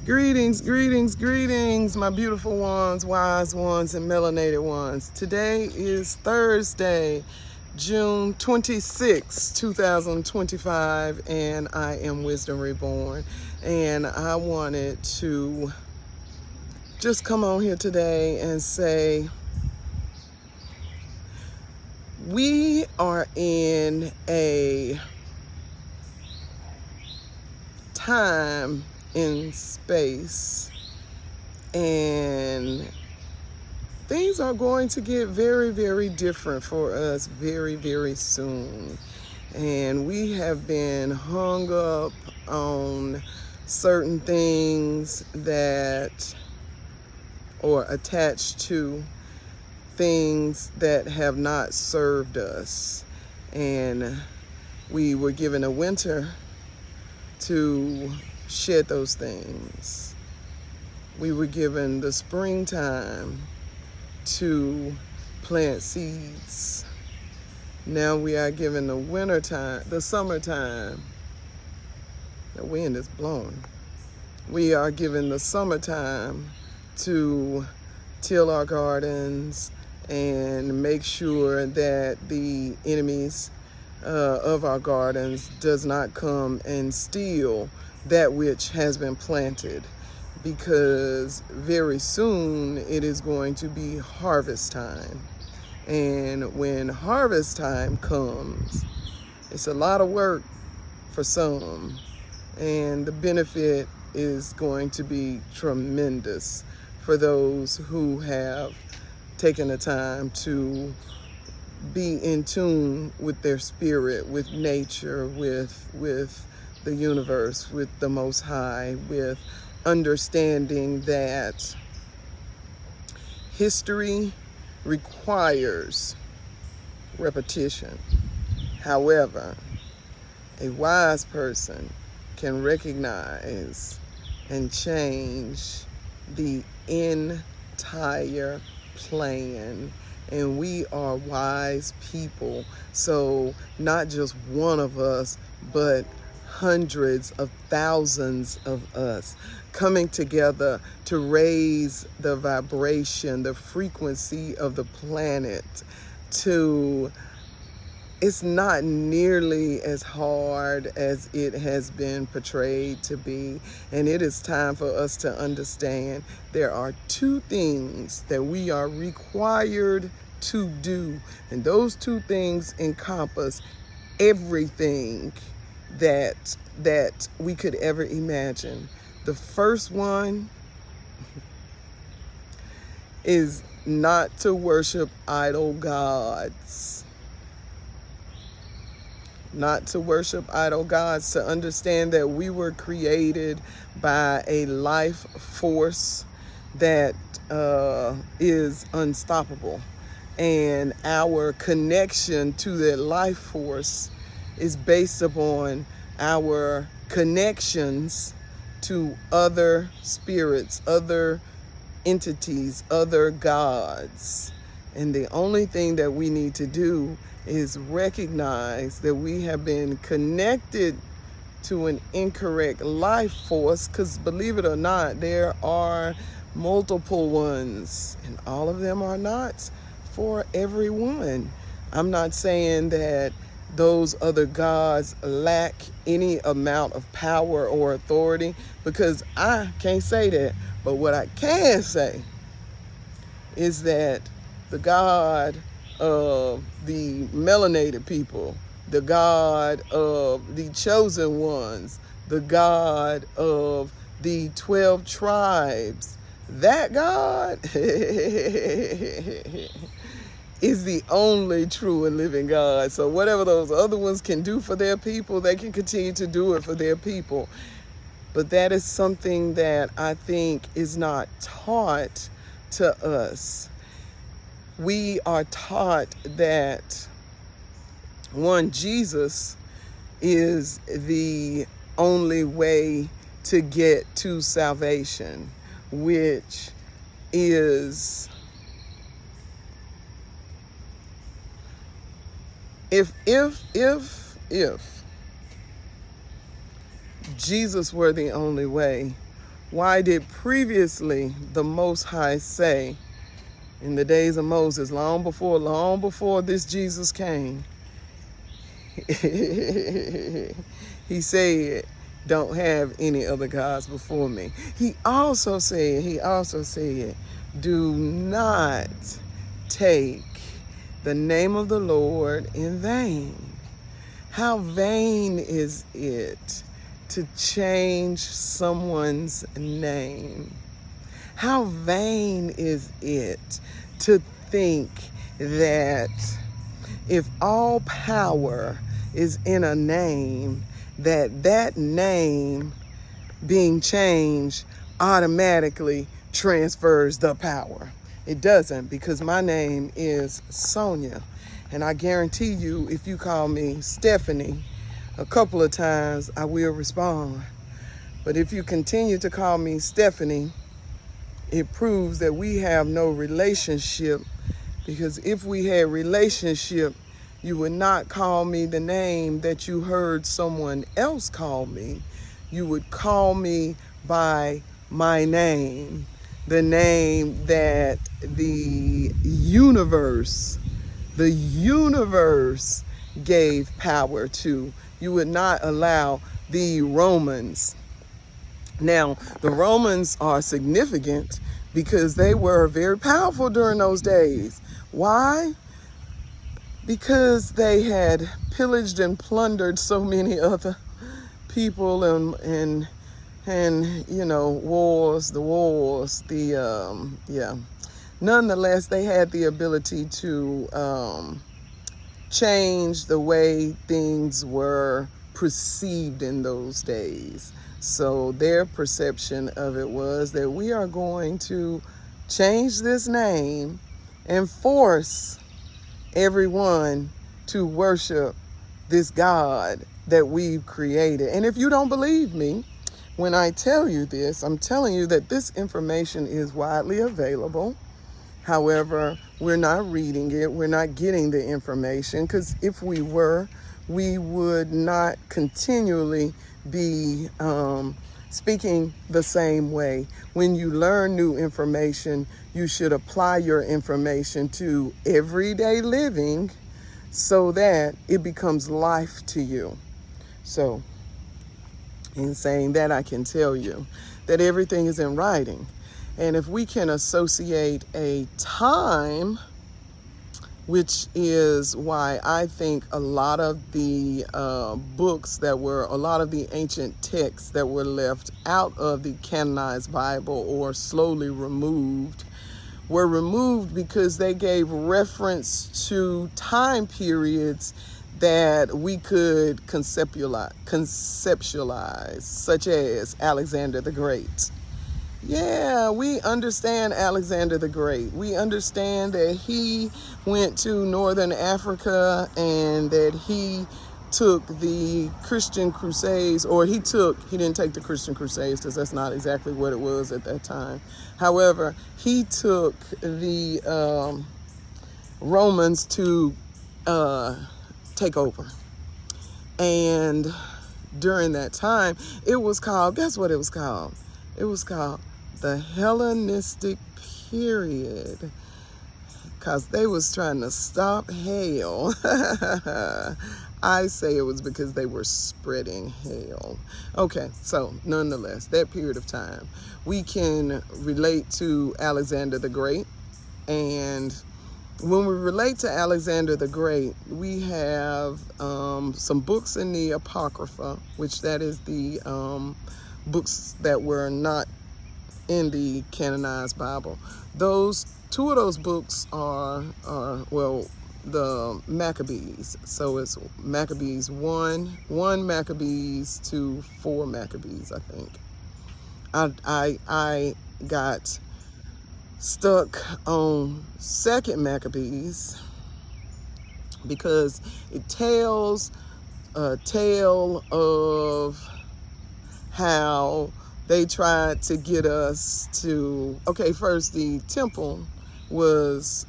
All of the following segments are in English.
Greetings, greetings, greetings, my beautiful ones, wise ones, and melanated ones. Today is Thursday, June 26, 2025, and I am Wisdom Reborn. And I wanted to just come on here today and say, we are in a time in space, and things are going to get very, very different for us very, very soon. And we have been hung up on certain things or attached to things that have not served us. And we were given a winter to shed those things. We were given the springtime to plant seeds. Now we are given the wintertime, the summertime. The wind is blowing. We are given the summertime to till our gardens and make sure that the enemies of our gardens does not come and steal that which has been planted, because very soon it is going to be harvest time. And when harvest time comes, it's a lot of work for some, and the benefit is going to be tremendous for those who have taken the time to be in tune with their spirit, with nature, with the universe, with the Most High, with understanding that history requires repetition. However, a wise person can recognize and change the entire plan. And we are wise people. So not just one of us, but hundreds of thousands of us coming together to raise the vibration, the frequency of the planet it's not nearly as hard as it has been portrayed to be. And it is time for us to understand there are two things that we are required to do. And those two things encompass everything that we could ever imagine. The first one is not to worship idol gods. Not to worship idol gods, to understand that we were created by a life force that is unstoppable. And our connection to that life force is based upon our connections to other spirits, other entities, other gods. And the only thing that we need to do is recognize that we have been connected to an incorrect life force, because believe it or not, there are multiple ones, and all of them are not for everyone. I'm not saying that those other gods lack any amount of power or authority, because I can't say that. But what I can say is that the God of the melanated people, the God of the chosen ones, the God of the 12 tribes, that God is the only true and living God. So whatever those other ones can do for their people, they can continue to do it for their people. But that is something that I think is not taught to us. We are taught that, one, Jesus is the only way to get to salvation, which is, if Jesus were the only way, Why did previously the Most High say, in the days of Moses, long before this Jesus came, he said, don't have any other gods before me. He also said, do not take the name of the Lord in vain. How vain is it to change someone's name? How vain is it to think that if all power is in a name, that name being changed automatically transfers the power? It doesn't, because my name is Sonia. And I guarantee you, if you call me Stephanie a couple of times, I will respond. But if you continue to call me Stephanie, it proves that we have no relationship, because if we had relationship, you would not call me the name that you heard someone else call me. You would call me by my name, the name that the universe gave power to. You would not allow the Romans. Now, the Romans are significant because they were very powerful during those days. Why? Because they had pillaged and plundered so many other people, and wars. Nonetheless, they had the ability to change the way things were perceived in those days. So their perception of it was that we are going to change this name and force everyone to worship this God that we've created. And if you don't believe me, when I tell you this, I'm telling you that this information is widely available. However, we're not reading it. We're not getting the information, because if we were, we would not continually be speaking the same way. When you learn new information, you should apply your information to everyday living so that it becomes life to you. So, in saying that, I can tell you that everything is in writing. And if we can associate a time, which is why I think a lot of the a lot of the ancient texts that were left out of the canonized Bible or slowly removed, were removed because they gave reference to time periods that we could conceptualize, such as Alexander the Great. Yeah, we understand Alexander the Great. We understand that he went to northern Africa and that he took the Christian Crusades, or he didn't take the Christian Crusades, because that's not exactly what it was at that time. However, he took the Romans to take over. And during that time, it was called, guess what it was called? It was called the Hellenistic period, because they was trying to stop hell. I say it was because they were spreading hell. Okay, so nonetheless, that period of time, we can relate to Alexander the Great. And when we relate to Alexander the Great, we have some books in the Apocrypha, which that is the books that were not in the canonized Bible. Two of those books are the Maccabees. So it's Maccabees 1 Maccabees to 4 Maccabees, I think. I got stuck on 2nd Maccabees because it tells a tale of how they tried to get us to, first the temple was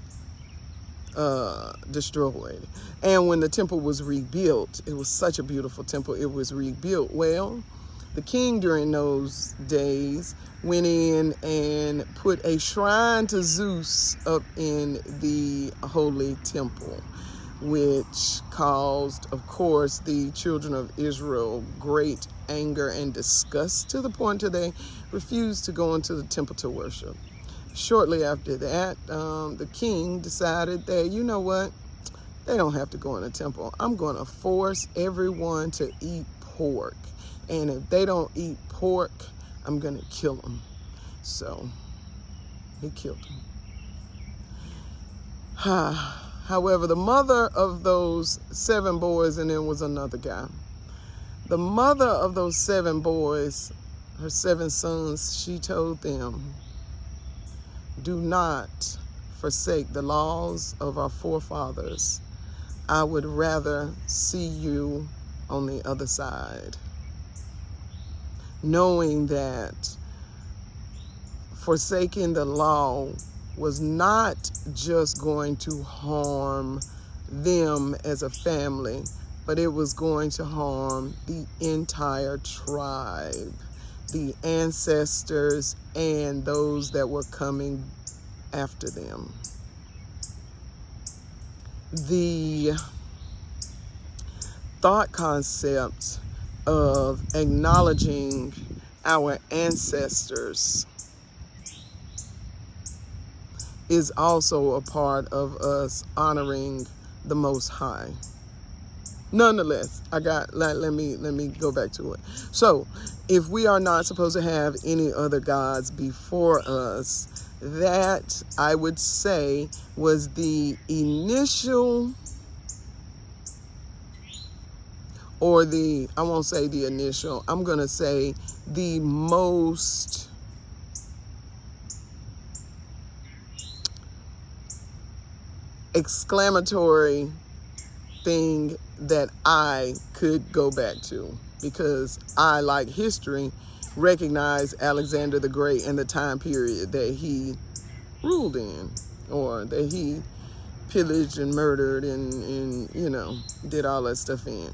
destroyed. And when the temple was rebuilt, it was such a beautiful temple, it was rebuilt. Well, The king during those days went in and put a shrine to Zeus up in the holy temple, which caused, of course, the children of Israel great anger and disgust, to the point that they refused to go into the temple to worship. Shortly after that, the king decided that, you know what, they don't have to go in the temple. I'm going to force everyone to eat pork. And if they don't eat pork, I'm going to kill them. So he killed them. However, the mother of those 7 boys, and then was another guy. The mother of those 7 boys, her 7 sons, she told them, do not forsake the laws of our forefathers. I would rather see you on the other side. Knowing that forsaking the law was not just going to harm them as a family, but it was going to harm the entire tribe, the ancestors, and those that were coming after them. The thought concept of acknowledging our ancestors is also a part of us honoring the Most High. Nonetheless, let me go back to it. So, if we are not supposed to have any other gods before us, that, I would say, was the initial, or I won't say the initial, I'm going to say the most exclamatory thing that I could go back to, because I, like history, recognize Alexander the Great and the time period that he ruled in, or that he pillaged and murdered and you know, did all that stuff in,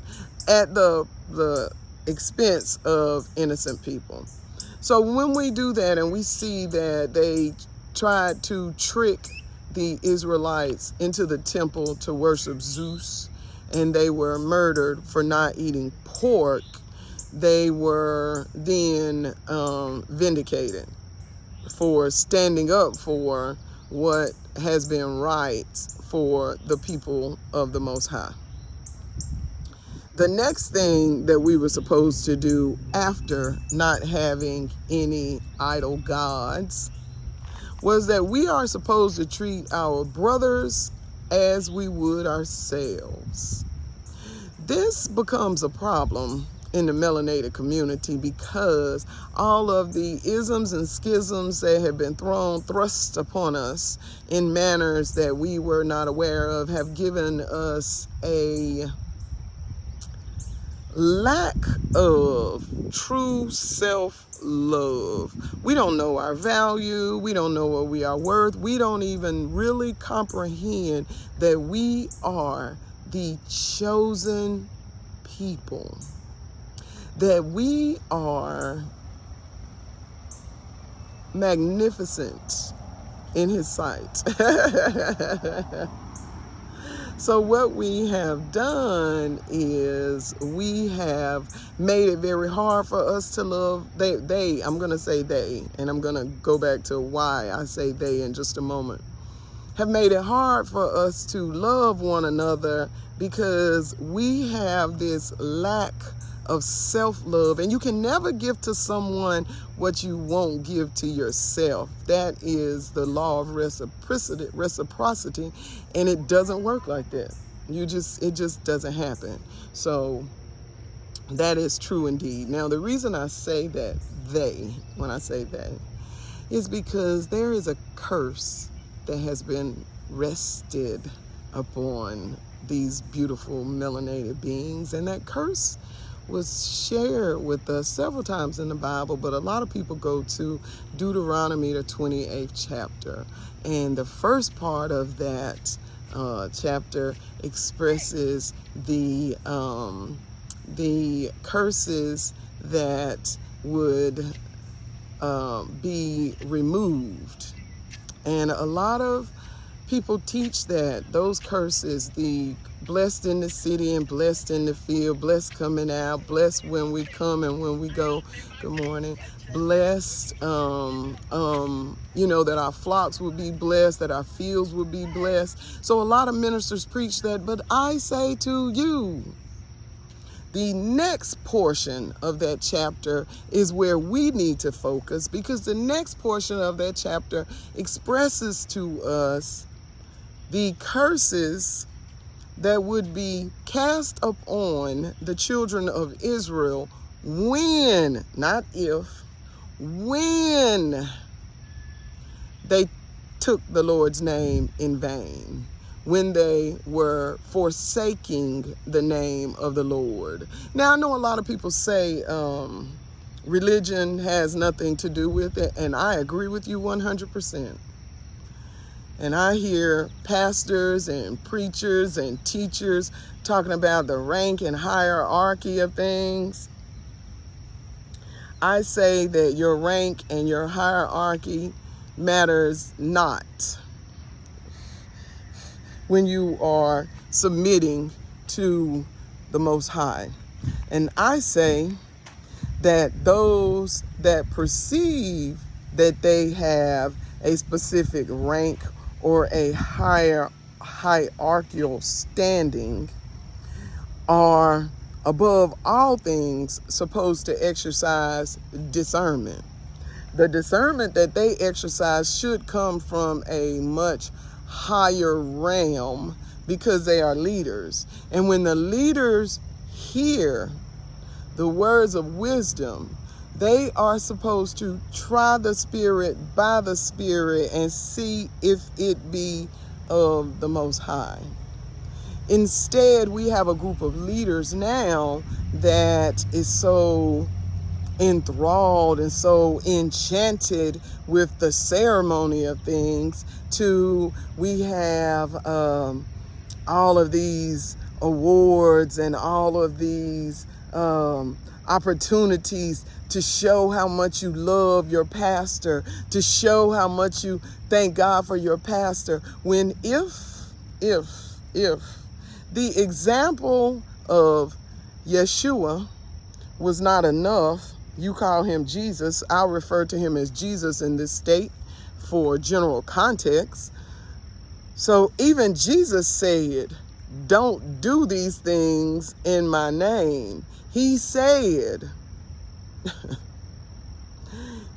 at the expense of innocent people. So when we do that and we see that they tried to trick the Israelites into the temple to worship Zeus, and they were murdered for not eating pork, they were then vindicated for standing up for what has been right for the people of the Most High. The next thing that we were supposed to do after not having any idol gods was that we are supposed to treat our brothers as we would ourselves. This becomes a problem in the melanated community, because all of the isms and schisms that have been thrust upon us in manners that we were not aware of have given us a lack of true self-love. We don't know our value. We don't know what we are worth. We don't even really comprehend that we are the chosen people, that we are magnificent in His sight. So what we have done is we have made it very hard for us to love. I'm going to say they, and I'm going to go back to why I say they in just a moment, have made it hard for us to love one another, because we have this lack of self-love. And you can never give to someone what you won't give to yourself. That is the law of reciprocity, and it doesn't work like that. It just doesn't happen. So that is true indeed. Now, the reason I say that when I say they, is because there is a curse that has been rested upon these beautiful melanated beings, and that curse was shared with us several times in the Bible, but a lot of people go to Deuteronomy, the 28th chapter, and the first part of that chapter expresses the curses that would be removed. And a lot of people teach that those curses, the blessed in the city and blessed in the field, blessed coming out, blessed when we come and when we go, good morning, blessed, that our flocks will be blessed, that our fields will be blessed. So a lot of ministers preach that, but I say to you, the next portion of that chapter is where we need to focus, because the next portion of that chapter expresses to us the curses that would be cast upon the children of Israel when, not if, when they took the Lord's name in vain, when they were forsaking the name of the Lord. Now, I know a lot of people say religion has nothing to do with it, and I agree with you 100%. And I hear pastors and preachers and teachers talking about the rank and hierarchy of things. I say that your rank and your hierarchy matters not when you are submitting to the Most High. And I say that those that perceive that they have a specific rank or a higher hierarchical standing are above all things supposed to exercise discernment. The discernment that they exercise should come from a much higher realm, because they are leaders. And when the leaders hear the words of wisdom, they are supposed to try the Spirit by the Spirit and see if it be of the Most High. Instead, we have a group of leaders now that is so enthralled and so enchanted with the ceremony of things we have all of these awards and all of these opportunities to show how much you love your pastor, to show how much you thank God for your pastor, when if the example of Yahshua was not enough, you call him Jesus, I'll refer to him as Jesus in this state for general context. So even Jesus said, don't do these things in my name. He said,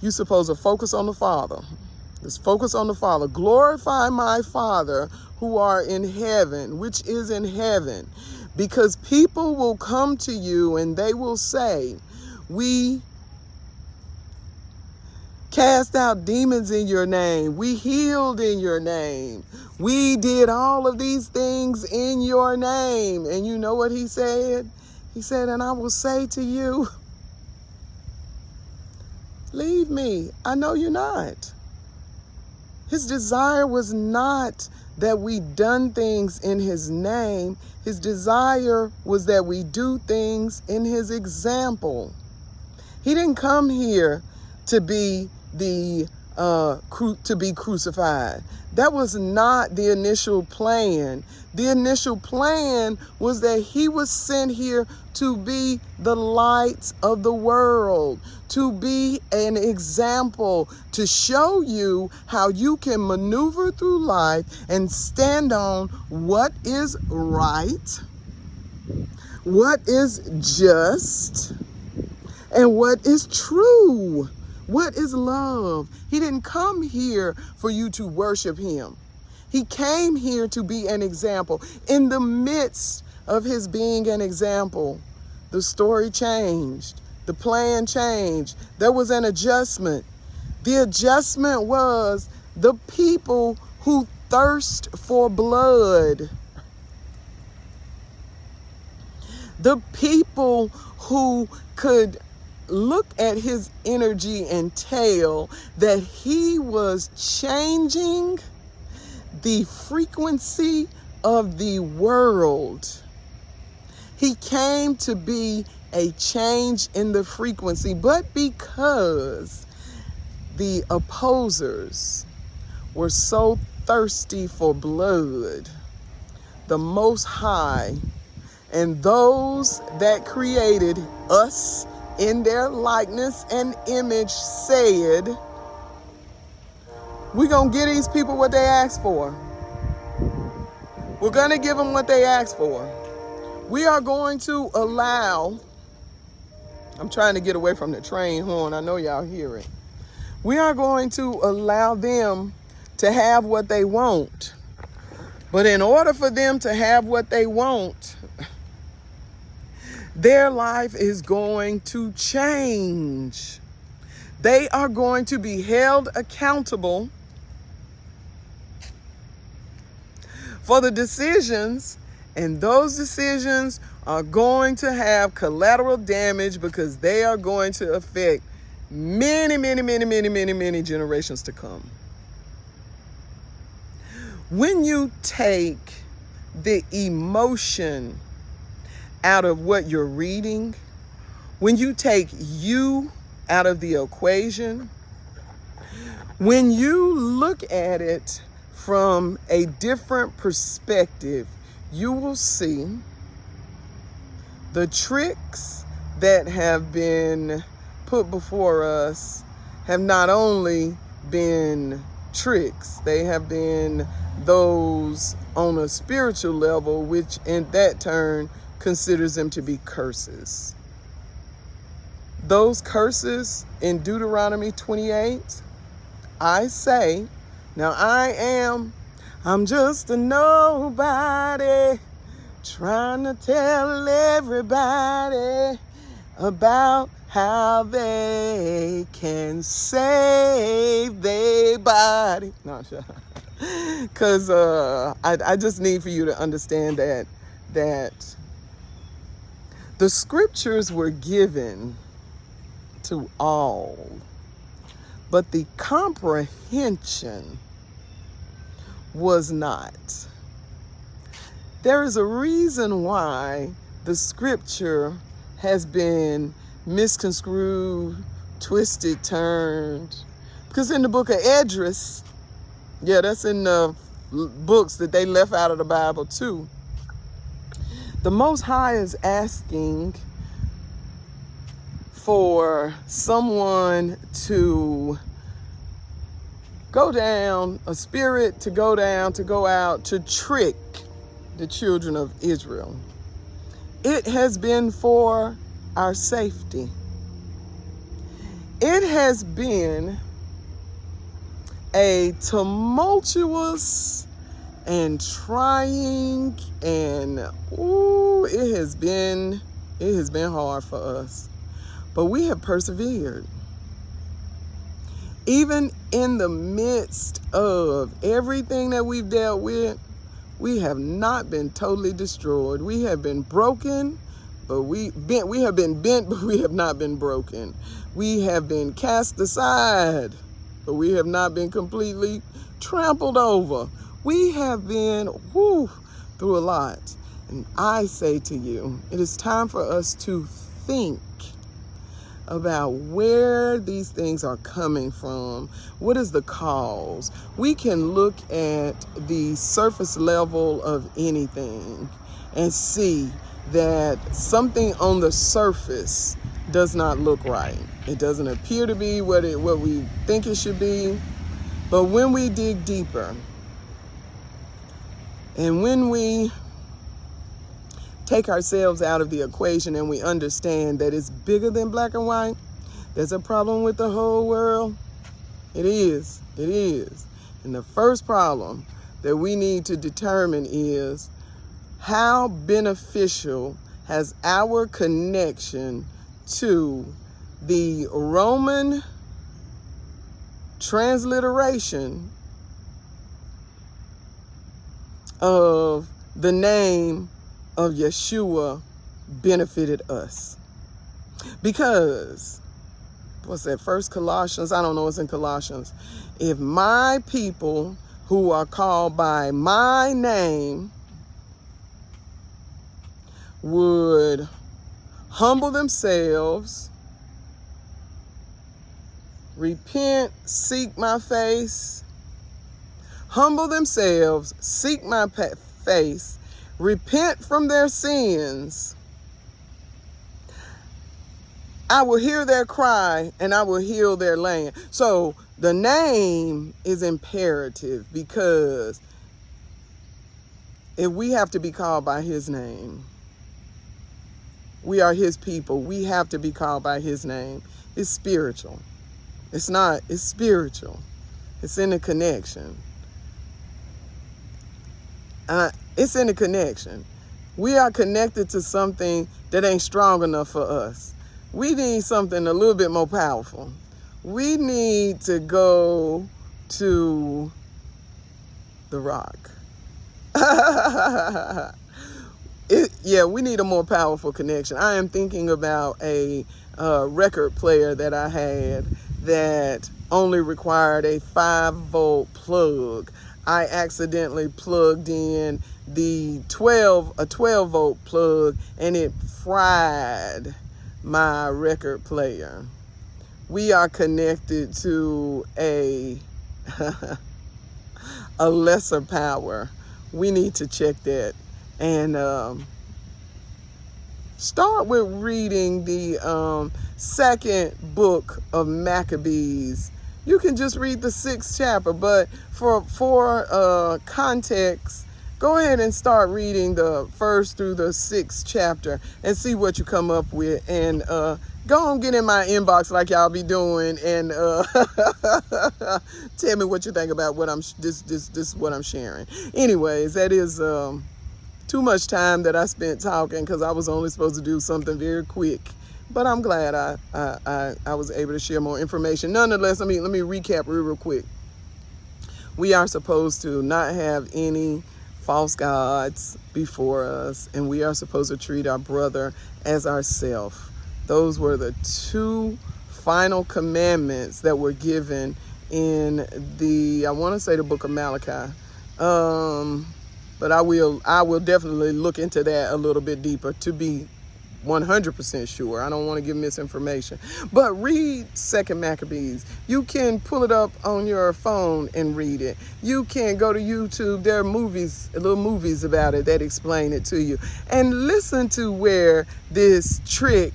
you're supposed to focus on the Father. Just focus on the Father. Glorify my Father who are in heaven, which is in heaven. Because people will come to you and they will say, we cast out demons in your name. We healed in your name. We did all of these things in your name. And you know what he said? He said, and I will say to you, leave me. I know you're not. His desire was not that we done things in his name. His desire was that we do things in his example. He didn't come here to be crucified. That was not the initial plan. The initial plan was that he was sent here to be the light of the world, to be an example, to show you how you can maneuver through life and stand on what is right, what is just, and what is true. What is love? He didn't come here for you to worship him. He came here to be an example. In the midst of his being an example, the story changed. The plan changed. There was an adjustment. The adjustment was the people who thirst for blood. The people who could look at his energy and tell that he was changing the frequency of the world. He came to be a change in the frequency, but because the opposers were so thirsty for blood, the Most High and those that created us in their likeness and image said, we're going to give these people what they asked for. We're going to give them what they asked for. We are going to allow, I'm trying to get away from the train horn. I know y'all hear it. We are going to allow them to have what they want. But in order for them to have what they want, their life is going to change. They are going to be held accountable for the decisions, and those decisions are going to have collateral damage because they are going to affect many, many, many, many, many, many generations to come. When you take the emotion out of what you're reading, when you take you out of the equation, when you look at it from a different perspective, you will see the tricks that have been put before us have not only been tricks, they have been those on a spiritual level, which in that turn considers them to be curses. Those curses in Deuteronomy 28, I say, now I'm just a nobody trying to tell everybody about how they can save their body. No, sure. Because I just need for you to understand that the scriptures were given to all, but the comprehension was not. There is a reason why the scripture has been misconstrued, twisted, turned. Because in the book of Esdras, yeah, that's in the books that they left out of the Bible too, the Most High is asking for someone to go down, a spirit to go down, to go out, to trick the children of Israel. It has been for our safety. It has been a tumultuous and trying, and it has been hard for us. But we have persevered. Even in the midst of everything that we've dealt with, we have not been totally destroyed. We have been broken, but we have been bent, but we have not been broken. We have been cast aside, but we have not been completely trampled over. We have been through a lot. And I say to you, it is time for us to think about where these things are coming from. What is the cause? We can look at the surface level of anything and see that something on the surface does not look right. It doesn't appear to be what we think it should be. But when we dig deeper and when we take ourselves out of the equation and we understand that it's bigger than black and white, there's a problem with the whole world. It is. And the first problem that we need to determine is, how beneficial has our connection to the Roman transliteration of the name of Yahshua benefited us? Because, what's that, First Colossians? I don't know what's in Colossians. If my people who are called by my name would humble themselves, repent, seek my face, humble themselves, seek my face, repent from their sins, I will hear their cry and I will heal their land. So the name is imperative, because if we have to be called by his name, we are his people. We have to be called by his name. It's spiritual. It's spiritual. It's in the connection. It's in the connection. We are connected to something that ain't strong enough for us. We need something a little bit more powerful. We need to go to the rock. We need a more powerful connection. I am thinking about a record player that I had that only required a 5-volt plug. I accidentally plugged in a 12-volt plug, and it fried my record player. We are connected to a lesser power. We need to check that and start with reading the second book of Maccabees. You can just read the 6th chapter, but for context, go ahead and start reading the 1st through the 6th chapter and see what you come up with. And go and get in my inbox like y'all be doing, and tell me what you think about what what I'm sharing. Anyways, that is too much time that I spent talking, because I was only supposed to do something very quick. But I'm glad I was able to share more information. Nonetheless, let me recap real quick. We are supposed to not have any false gods before us, and we are supposed to treat our brother as ourselves. Those were the 2 final commandments that were given in I want to say the book of Malachi. But I will definitely look into that a little bit deeper to be 100% sure. I don't want to give misinformation. But read 2nd Maccabees. You can pull it up on your phone and read it. You can go to YouTube. There are little movies about it that explain it to you. And listen to where this trick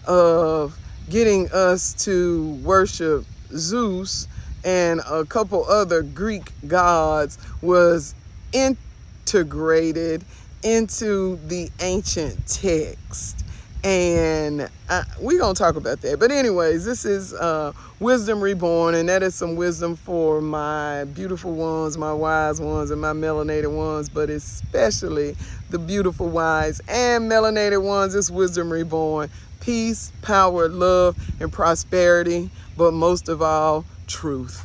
of getting us to worship Zeus and a couple other Greek gods was integrated into the ancient text. And we're going to talk about that. But anyways, this is Wisdom Reborn, and that is some wisdom for my beautiful ones, my wise ones, and my melanated ones, but especially the beautiful, wise, and melanated ones. It's Wisdom Reborn. Peace, power, love, and prosperity, but most of all, truth.